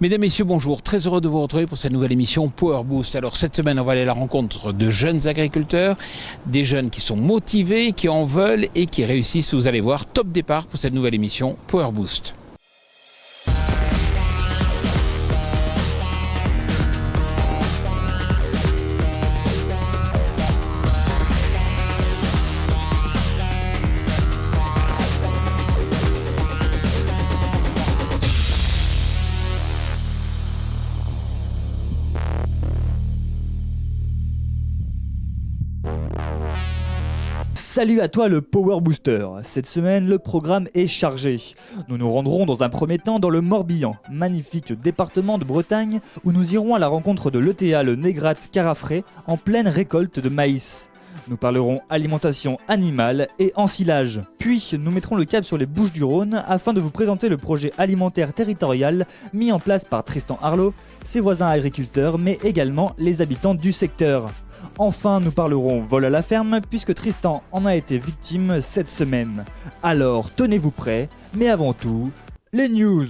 Mesdames, Messieurs, bonjour. Très heureux de vous retrouver pour cette nouvelle émission Power Boost. Alors cette semaine, on va aller à la rencontre de jeunes agriculteurs, des jeunes qui sont motivés, qui en veulent et qui réussissent. Vous allez voir, top départ pour cette nouvelle émission Power Boost. Salut à toi le Power Booster. Cette semaine, le programme est chargé. Nous nous rendrons dans un premier temps dans le Morbihan, magnifique département de Bretagne, où nous irons à la rencontre de l'ETA, le Négrate Carafré, en pleine récolte de maïs. Nous parlerons alimentation animale et ensilage. Puis, nous mettrons le cap sur les Bouches-du-Rhône afin de vous présenter le projet alimentaire territorial mis en place par Tristan Arlot, ses voisins agriculteurs, mais également les habitants du secteur. Enfin, nous parlerons vol à la ferme puisque Tristan en a été victime cette semaine. Alors, tenez-vous prêts, mais avant tout, les news.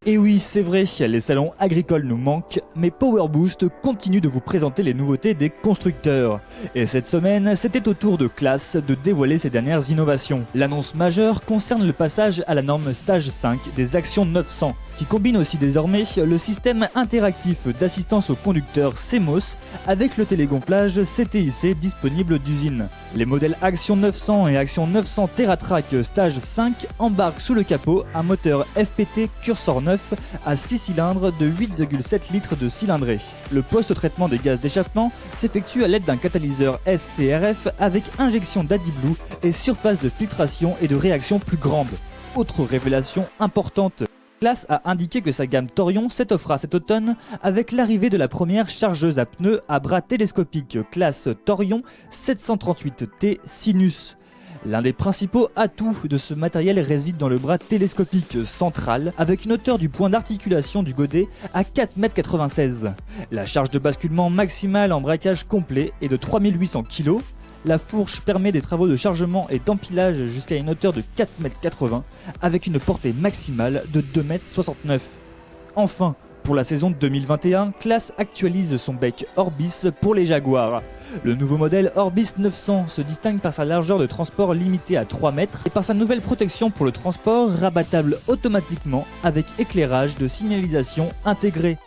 Et oui, c'est vrai, les salons agricoles nous manquent, mais Power Boost continue de vous présenter les nouveautés des constructeurs. Et cette semaine, c'était au tour de Claas de dévoiler ses dernières innovations. L'annonce majeure concerne le passage à la norme Stage 5 des Action 900, qui combine aussi désormais le système interactif d'assistance au conducteur CMOS avec le télégonflage CTIC disponible d'usine. Les modèles Action 900 et Action 900 TerraTrack Stage 5 embarquent sous le capot un moteur FPT Cursor 9 à 6 cylindres de 8,7 litres de cylindrée. Le post-traitement des gaz d'échappement s'effectue à l'aide d'un catalyseur SCRF avec injection d'AdBlue et surface de filtration et de réaction plus grande. Autre révélation importante, Claas a indiqué que sa gamme Torion s'étoffera cet automne avec l'arrivée de la première chargeuse à pneus à bras télescopique Claas Torion 738T Sinus. L'un des principaux atouts de ce matériel réside dans le bras télescopique central avec une hauteur du point d'articulation du godet à 4,96 m. La charge de basculement maximale en braquage complet est de 3800 kg. La fourche permet des travaux de chargement et d'empilage jusqu'à une hauteur de 4,80 m avec une portée maximale de 2,69 m. Enfin, pour la saison 2021, Claas actualise son bec Orbis pour les Jaguars. Le nouveau modèle Orbis 900 se distingue par sa largeur de transport limitée à 3 mètres et par sa nouvelle protection pour le transport rabattable automatiquement avec éclairage de signalisation intégré.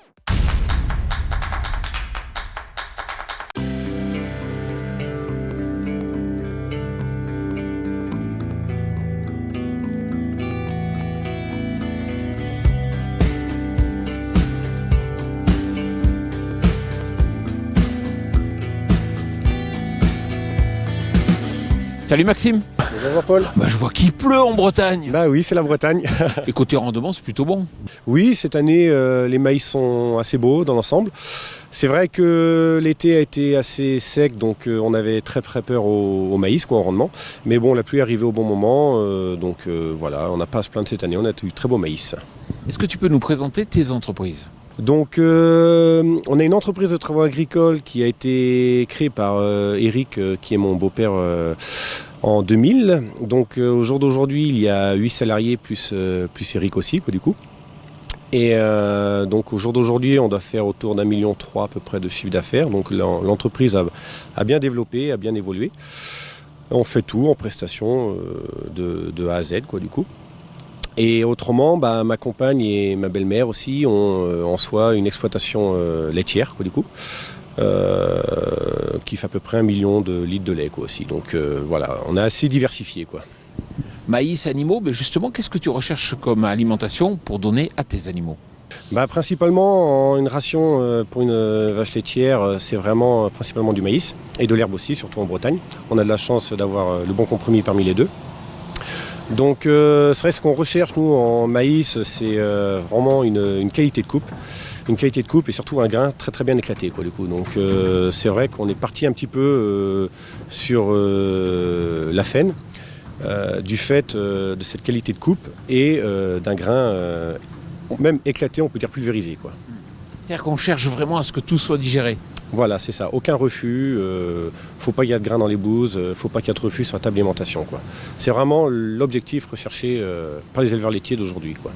Salut Maxime. Bonjour Paul. Je vois qu'il pleut en Bretagne. Bah oui, c'est la Bretagne. Et côté rendement, c'est plutôt bon. Oui, cette année, les maïs sont assez beaux dans l'ensemble. C'est vrai que l'été a été assez sec, donc on avait très peur au maïs, au rendement. Mais bon, la pluie est arrivée au bon moment, donc voilà, on n'a pas à se plaindre cette année, on a eu très beau maïs. Est-ce que tu peux nous présenter tes entreprises ? Donc on a une entreprise de travaux agricoles qui a été créée par Eric, qui est mon beau-père en 2000. Donc au jour d'aujourd'hui, il y a 8 salariés plus Eric aussi, du coup. Et donc au jour d'aujourd'hui, on doit faire autour d'1,3 million à peu près de chiffre d'affaires. Donc l'entreprise a bien développé, a bien évolué. On fait tout en prestation de A à Z, du coup. Et autrement, ma compagne et ma belle-mère aussi ont en soi une exploitation laitière, du coup, qui fait à peu près 1 million de litres de lait, aussi. Donc voilà, on est assez diversifié, Maïs, animaux, mais justement, qu'est-ce que tu recherches comme alimentation pour donner à tes animaux ? Principalement, une ration pour une vache laitière, c'est vraiment principalement du maïs et de l'herbe aussi, surtout en Bretagne. On a de la chance d'avoir le bon compromis parmi les deux. Donc c'est vrai, ce qu'on recherche nous en maïs, c'est vraiment une qualité de coupe. Une qualité de coupe et surtout un grain très bien éclaté, du coup. Donc c'est vrai qu'on est parti un petit peu sur la faine, du fait de cette qualité de coupe et d'un grain même éclaté, on peut dire pulvérisé, C'est-à-dire qu'on cherche vraiment à ce que tout soit digéré. Voilà, c'est ça. Aucun refus. Faut pas qu'il y ait de grains dans les bouses. Faut pas qu'il y ait de refus sur la table d'alimentation, quoi. C'est vraiment l'objectif recherché par les éleveurs laitiers d'aujourd'hui, quoi.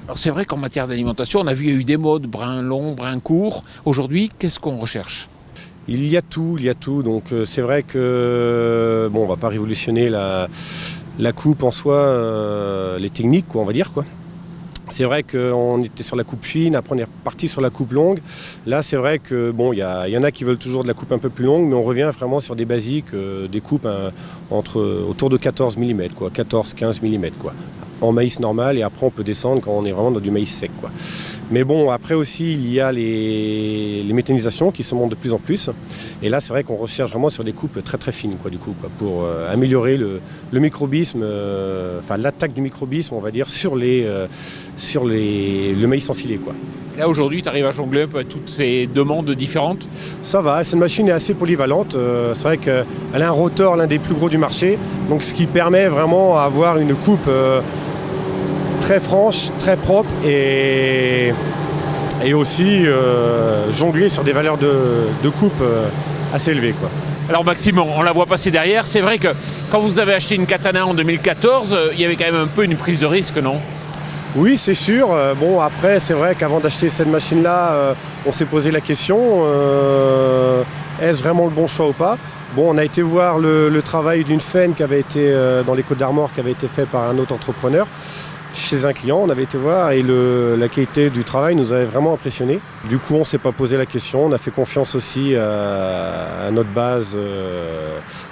Alors c'est vrai qu'en matière d'alimentation, on a vu qu'il y a eu des modes, brun long, brun court. Aujourd'hui, qu'est-ce qu'on recherche ? Il y a tout. Donc c'est vrai que on va pas révolutionner la coupe en soi, les techniques, quoi, on va dire, quoi. C'est vrai qu'on était sur la coupe fine, après on est reparti sur la coupe longue. Là, c'est vrai que il y en a qui veulent toujours de la coupe un peu plus longue, mais on revient vraiment sur des basiques, des coupes autour de 14 mm, quoi, 14-15 mm, quoi, en maïs normal, et après on peut descendre quand on est vraiment dans du maïs sec, quoi. Mais après aussi, il y a les méthanisations qui se montent de plus en plus. Et là, c'est vrai qu'on recherche vraiment sur des coupes très très fines, quoi, du coup, quoi, pour améliorer le microbisme, l'attaque du microbisme, on va dire, sur le maïs ensilé, quoi. Là aujourd'hui, tu arrives à jongler un peu avec toutes ces demandes différentes ? Ça va, cette machine est assez polyvalente. C'est vrai qu'elle a un rotor, l'un des plus gros du marché, donc ce qui permet vraiment d'avoir une coupe très franche, très propre et aussi jongler sur des valeurs de coupe assez élevées, quoi. Alors Maxime, on la voit passer derrière. C'est vrai que quand vous avez acheté une Katana en 2014, il y avait quand même un peu une prise de risque, non ? Oui, c'est sûr. Après, c'est vrai qu'avant d'acheter cette machine-là, on s'est posé la question, est-ce vraiment le bon choix ou pas ? On a été voir le travail d'une Fenn qui avait été dans les Côtes d'Armor, qui avait été fait par un autre entrepreneur. Chez un client, on avait été voir et la qualité du travail nous avait vraiment impressionné. Du coup, on ne s'est pas posé la question. On a fait confiance aussi à notre base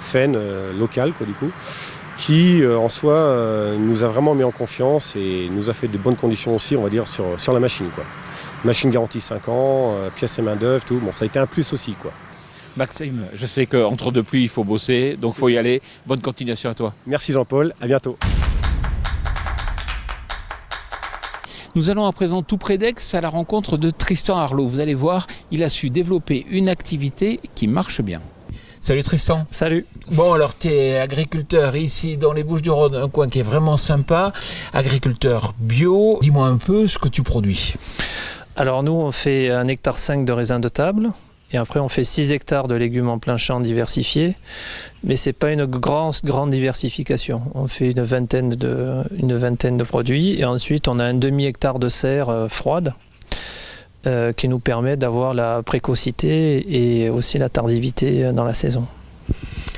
Fenn locale, quoi, du coup, qui en soi nous a vraiment mis en confiance et nous a fait de bonnes conditions aussi, on va dire, sur la machine, quoi. Machine garantie 5 ans, pièces et main d'œuvre, tout. Ça a été un plus aussi, quoi. Maxime, je sais qu'entre deux pluies, il faut bosser, donc il faut y aller. Bonne continuation à toi. Merci Jean-Paul, à bientôt. Nous allons à présent tout près d'Aix à la rencontre de Tristan Arlot. Vous allez voir, il a su développer une activité qui marche bien. Salut Tristan. Salut. Bon, alors tu es agriculteur ici dans les Bouches-du-Rhône, un coin qui est vraiment sympa, agriculteur bio. Dis-moi un peu ce que tu produis. Alors nous, on fait 1,5 hectare de raisins de table. Et après, on fait 6 hectares de légumes en plein champ diversifiés. Mais ce n'est pas une grande diversification. On fait une vingtaine de produits. Et ensuite, on a un demi-hectare de serre froide qui nous permet d'avoir la précocité et aussi la tardivité dans la saison.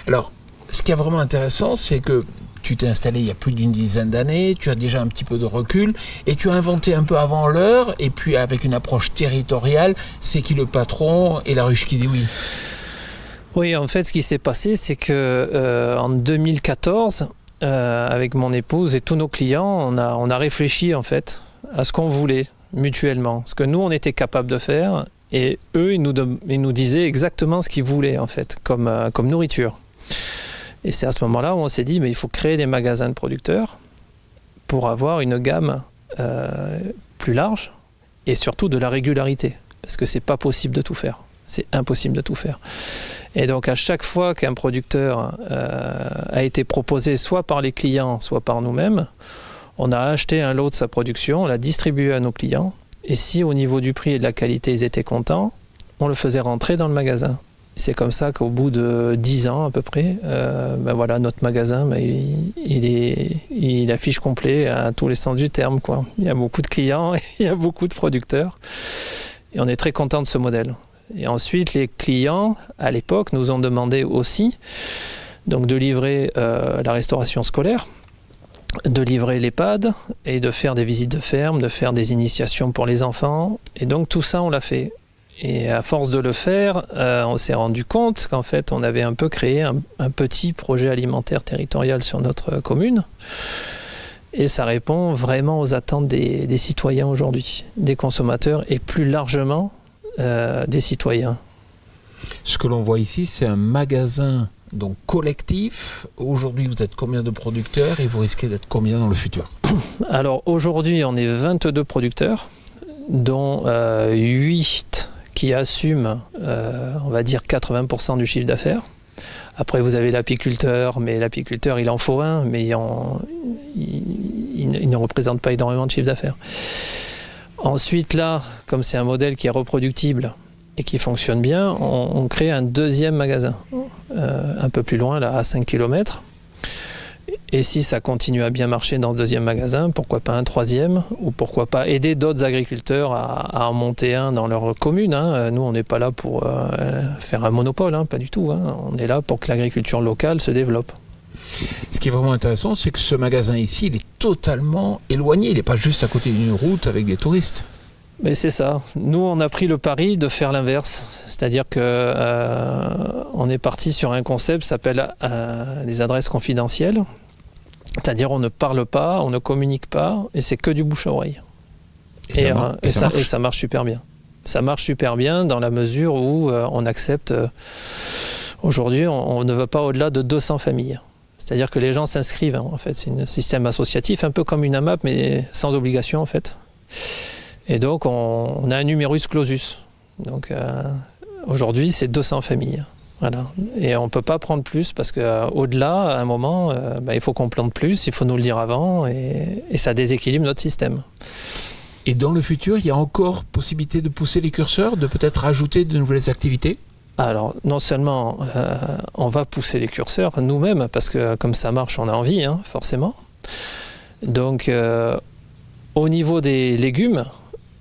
Alors, ce qui est vraiment intéressant, c'est que tu t'es installé il y a plus d'une dizaine d'années, tu as déjà un petit peu de recul et tu as inventé un peu avant l'heure et puis avec une approche territoriale, c'est qui le patron et la ruche qui dit oui. Oui, en fait, ce qui s'est passé, c'est que en 2014, avec mon épouse et tous nos clients, on a réfléchi en fait à ce qu'on voulait mutuellement, ce que nous on était capable de faire et eux ils nous disaient exactement ce qu'ils voulaient en fait comme nourriture. Et c'est à ce moment-là où on s'est dit mais il faut créer des magasins de producteurs pour avoir une gamme plus large et surtout de la régularité parce que c'est pas possible de tout faire. C'est impossible de tout faire. Et donc à chaque fois qu'un producteur a été proposé soit par les clients, soit par nous-mêmes, on a acheté un lot de sa production, on l'a distribué à nos clients. Et si au niveau du prix et de la qualité ils étaient contents, on le faisait rentrer dans le magasin. C'est comme ça qu'au bout de 10 ans à peu près, notre magasin, il affiche complet à tous les sens du terme, quoi. Il y a beaucoup de clients, il y a beaucoup de producteurs. Et on est très content de ce modèle. Et ensuite, les clients, à l'époque, nous ont demandé aussi donc, de livrer la restauration scolaire, de livrer l'EHPAD et de faire des visites de ferme, de faire des initiations pour les enfants. Et donc tout ça, on l'a fait. Et à force de le faire, on s'est rendu compte qu'en fait, on avait un peu créé un petit projet alimentaire territorial sur notre commune. Et ça répond vraiment aux attentes des citoyens aujourd'hui, des consommateurs et plus largement des citoyens. Ce que l'on voit ici, c'est un magasin donc collectif. Aujourd'hui, vous êtes combien de producteurs et vous risquez d'être combien dans le futur ? Alors aujourd'hui, on est 22 producteurs, dont 8 qui assument, on va dire, 80% du chiffre d'affaires. Après, vous avez l'apiculteur, mais l'apiculteur, il en faut un, mais il ne représente pas énormément de chiffre d'affaires. Ensuite, là, comme c'est un modèle qui est reproductible, et qui fonctionne bien, on crée un deuxième magasin, un peu plus loin, là, à 5 km. Et si ça continue à bien marcher dans ce deuxième magasin, pourquoi pas un troisième, ou pourquoi pas aider d'autres agriculteurs à en monter un dans leur commune. Nous, on n'est pas là pour faire un monopole, pas du tout. On est là pour que l'agriculture locale se développe. Ce qui est vraiment intéressant, c'est que ce magasin ici, il est totalement éloigné. Il n'est pas juste à côté d'une route avec des touristes. Mais c'est ça. Nous, on a pris le pari de faire l'inverse. C'est-à-dire que on est parti sur un concept qui s'appelle les adresses confidentielles. C'est-à-dire on ne parle pas, on ne communique pas, et c'est que du bouche à oreille. Et ça marche super bien. Ça marche super bien dans la mesure où on accepte... aujourd'hui, on ne va pas au-delà de 200 familles. C'est-à-dire que les gens s'inscrivent, en fait. C'est un système associatif, un peu comme une AMAP, mais sans obligation, en fait. Et donc, on a un numerus clausus. Donc, aujourd'hui, c'est 200 familles. Voilà. Et on ne peut pas prendre plus parce qu'au-delà, à un moment, il faut qu'on plante plus, il faut nous le dire avant, et ça déséquilibre notre système. Et dans le futur, il y a encore possibilité de pousser les curseurs, de peut-être rajouter de nouvelles activités ? Alors, non seulement on va pousser les curseurs nous-mêmes, parce que comme ça marche, on a envie, forcément. Donc, au niveau des légumes,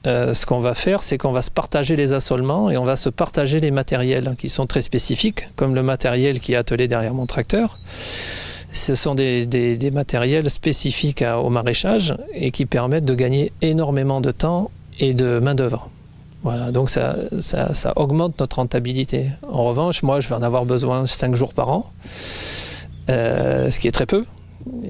ce qu'on va faire, c'est qu'on va se partager les assolements et on va se partager les matériels qui sont très spécifiques, comme le matériel qui est attelé derrière mon tracteur. Ce sont des matériels spécifiques au maraîchage et qui permettent de gagner énormément de temps et de main-d'œuvre. Voilà, donc ça augmente notre rentabilité. En revanche, moi, je vais en avoir besoin 5 jours par an, ce qui est très peu.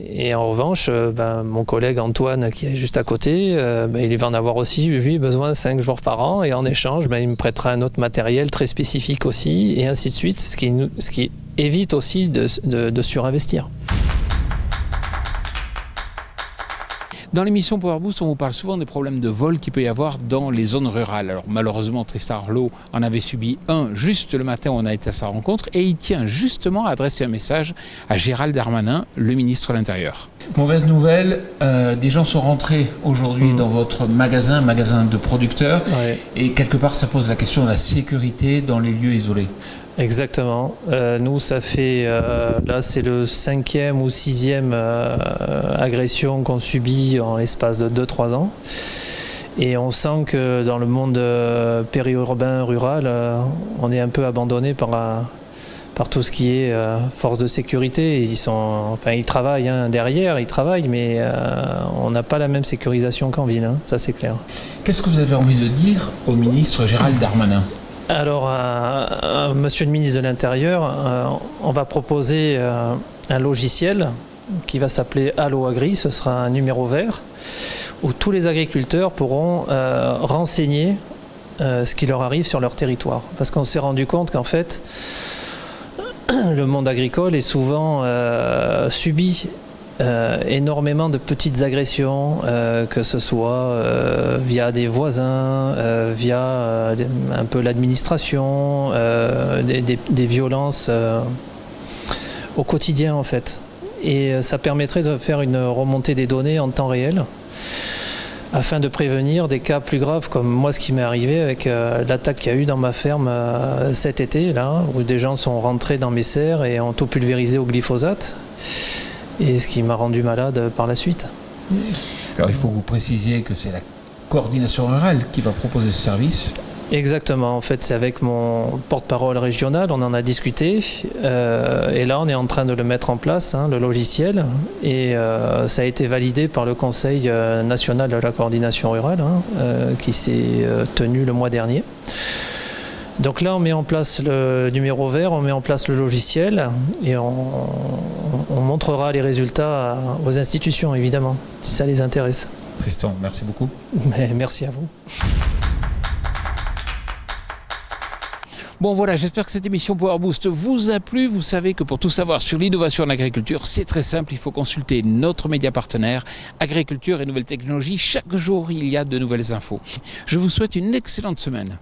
Et en revanche, mon collègue Antoine, qui est juste à côté, il va en avoir aussi, lui, besoin 5 jours par an. Et en échange, il me prêtera un autre matériel très spécifique aussi, et ainsi de suite, ce qui évite aussi de surinvestir. Dans l'émission Power Boost, on vous parle souvent des problèmes de vol qu'il peut y avoir dans les zones rurales. Alors malheureusement, Tristan Arlot en avait subi un juste le matin où on a été à sa rencontre, et il tient justement à adresser un message à Gérald Darmanin, le ministre de l'Intérieur. Mauvaise nouvelle, des gens sont rentrés aujourd'hui dans votre magasin de producteurs, et quelque part ça pose la question de la sécurité dans les lieux isolés. Exactement. Nous, ça fait, là c'est le 5e ou 6e agression qu'on subit en l'espace de 2-3 ans. Et on sent que dans le monde périurbain, rural, on est un peu abandonné par tout ce qui est force de sécurité. Ils travaillent derrière, mais on n'a pas la même sécurisation qu'en ville, ça c'est clair. Qu'est-ce que vous avez envie de dire au ministre Gérald Darmanin ? Alors, monsieur le ministre de l'Intérieur, on va proposer un logiciel qui va s'appeler Allo Agri. Ce sera un numéro vert où tous les agriculteurs pourront renseigner ce qui leur arrive sur leur territoire. Parce qu'on s'est rendu compte qu'en fait, le monde agricole est souvent subi énormément de petites agressions, que ce soit via des voisins, via un peu l'administration, des violences au quotidien en fait. Et ça permettrait de faire une remontée des données en temps réel afin de prévenir des cas plus graves comme moi ce qui m'est arrivé avec l'attaque qu'il y a eu dans ma ferme cet été là, où des gens sont rentrés dans mes serres et ont tout pulvérisé au glyphosate. Et ce qui m'a rendu malade par la suite. Alors il faut que vous précisiez que c'est la coordination rurale qui va proposer ce service. Exactement, en fait c'est avec mon porte-parole régional, on en a discuté et là on est en train de le mettre en place, le logiciel, et ça a été validé par le Conseil national de la coordination rurale qui s'est tenu le mois dernier. Donc là, on met en place le numéro vert, on met en place le logiciel et on montrera les résultats aux institutions, évidemment, si ça les intéresse. Tristan, merci beaucoup. Mais merci à vous. Bon voilà, j'espère que cette émission Power Boost vous a plu. Vous savez que pour tout savoir sur l'innovation en agriculture, c'est très simple. Il faut consulter notre média partenaire Agriculture et Nouvelles Technologies. Chaque jour, il y a de nouvelles infos. Je vous souhaite une excellente semaine.